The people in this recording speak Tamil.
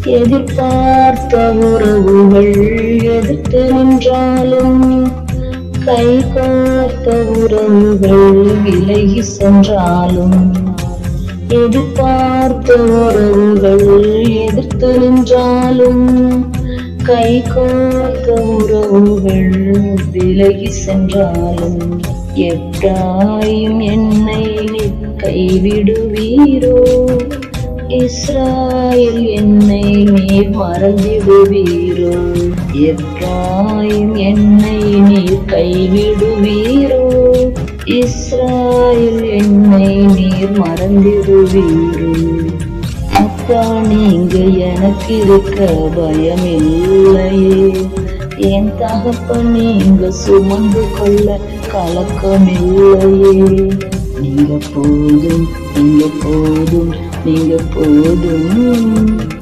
எதிர்பார்த்த உறவுகள் எதிர்த்து நின்றாலும், கை கோர்த்த உறவுகள் விலகி சென்றாலும், எதிர்பார்த்த உறவுகள் எதிர்த்து நின்றாலும், கை கோர்த்த உறவுகள் விலகி சென்றாலும், எப்ராயிம் என்னை கைவிடுவீரோ, இஸ்ராயேல் என்னை நீர் மறந்திடுவீரோ, எப்ராயிம் என்னை நீர் கைவிடுவீரோ, இஸ்ராயேல் என்னை நீர் மறந்திடுவீரோ. அப்பா, நீங்க எனக்கு இருக்க பயமில்லையே, என் தகப்பன் நீங்க சுமந்து கொள்ள கலக்கமில்லையே. நீங்க போதும், நீங்க போதும், நீங்க போதும்.